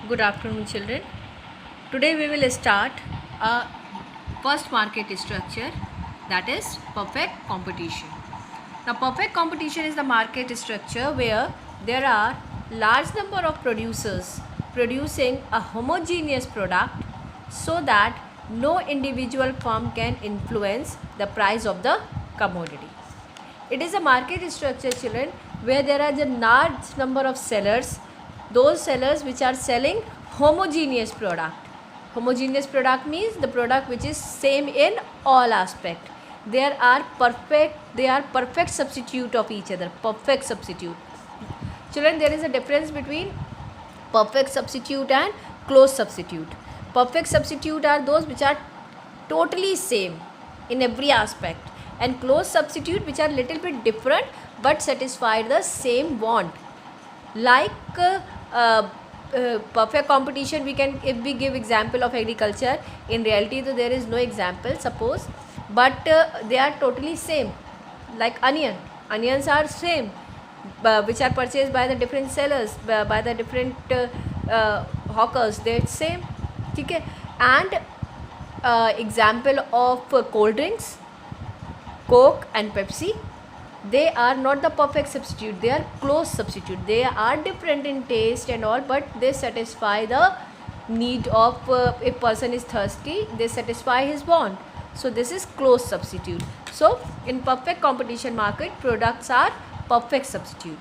Good afternoon, children. Today we will start a first market structure, that is perfect competition. Now, perfect competition is the market structure where there are large number of producers producing a homogeneous product so that no individual firm can influence the price of the commodity. It is a market structure, children, where there are a large number of sellers, those sellers which are selling homogeneous product. Homogeneous product means the product which is same in all aspect. They are perfect substitute of each other, perfect substitute. Children, there is a difference between perfect substitute and close substitute. Perfect substitute are those which are totally same in every aspect, and close substitute which are little bit different but satisfy the same want. Like perfect competition, we can, if we give example of agriculture, in reality though there is no example suppose, but they are totally same. Like onions are same, which are purchased by the different sellers, by the different hawkers, they're same. Okay. And example of cold drinks, Coke and Pepsi, they are not the perfect substitute, they are close substitute. They are different in taste and all, but they satisfy the need of if person is thirsty, they satisfy his want. So this is close substitute. So in perfect competition market, products are perfect substitute.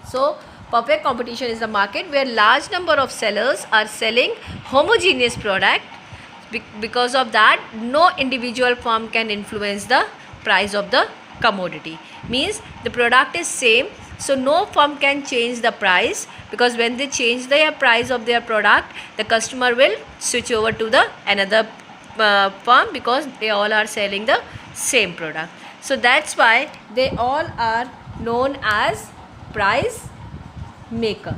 So perfect competition is the market where large number of sellers are selling homogeneous product. Because of that, no individual firm can influence the price of the commodity. Means the product is same, so no firm can change the price, because when they change the price of their product, the customer will switch over to the another firm, because they all are selling the same product. So that's why they all are known as price maker.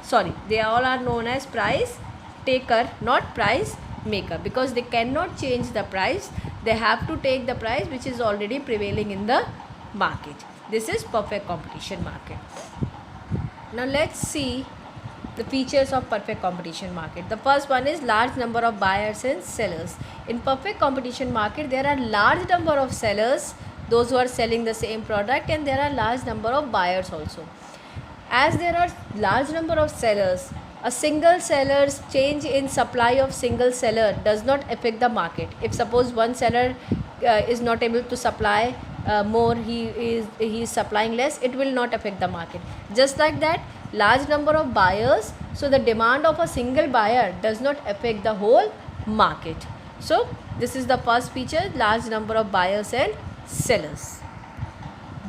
Sorry, they all are known as price taker, not price maker, because they cannot change the price. They have to take the price which is already prevailing in the market. This is perfect competition market. Now let's see the features of perfect competition market. The first one is large number of buyers and sellers. In perfect competition market, there are large number of sellers, those who are selling the same product, and there are large number of buyers also. As there are large number of sellers, a single seller's change in supply of single seller does not affect the market. If suppose one seller is not able to supply more, he is supplying less, it will not affect the market. Just like that, large number of buyers, so the demand of a single buyer does not affect the whole market. So this is the first feature, large number of buyers and sellers.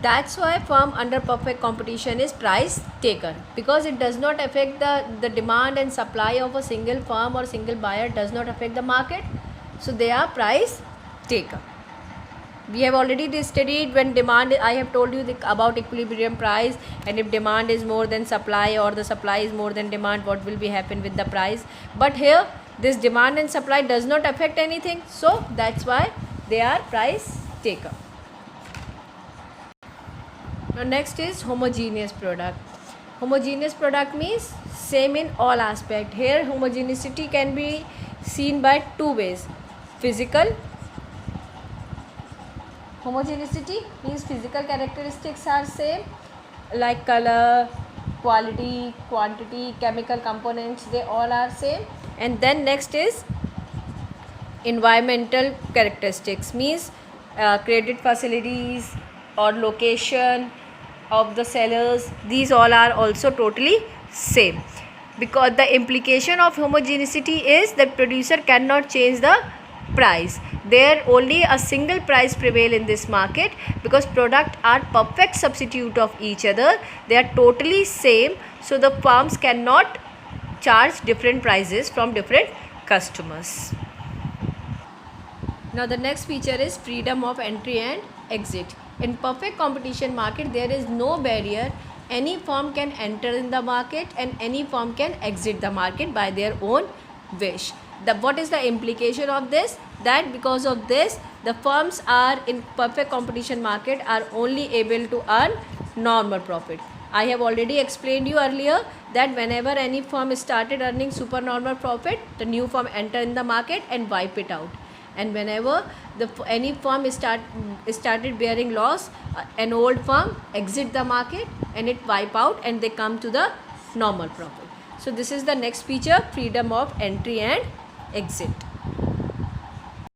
That's why firm under perfect competition is price taker, because it does not affect the demand and supply of a single firm or single buyer, does not affect the market. So they are price taker. We have already studied when demand, I have told you about equilibrium price, and if demand is more than supply or the supply is more than demand, what will be happen with the price. But here this demand and supply does not affect anything, so that's why they are price taker. Now next is homogeneous product. Homogeneous product means same in all aspect. Here homogeneity can be seen by two ways. Physical homogeneity means physical characteristics are same, like color, quality, quantity, chemical components, they all are same. And then next is environmental characteristics, means credit facilities or location of the sellers, these all are also totally same, because the implication of homogeneity is that producer cannot change the price. There only a single price prevail in this market, because product are perfect substitute of each other, they are totally same, so the firms cannot charge different prices from different customers. Now the next feature is freedom of entry and exit. In perfect competition market, there is no barrier. Any firm can enter in the market and any firm can exit the market by their own wish. What is the implication of this? That because of this, the firms are in perfect competition market are only able to earn normal profit. I have already explained you earlier that whenever any firm started earning supernormal profit, the new firm enter in the market and wipe it out. And whenever any firm started bearing loss, an old firm exit the market and it wipe out and they come to the normal profit. So this is the next feature, freedom of entry and exit.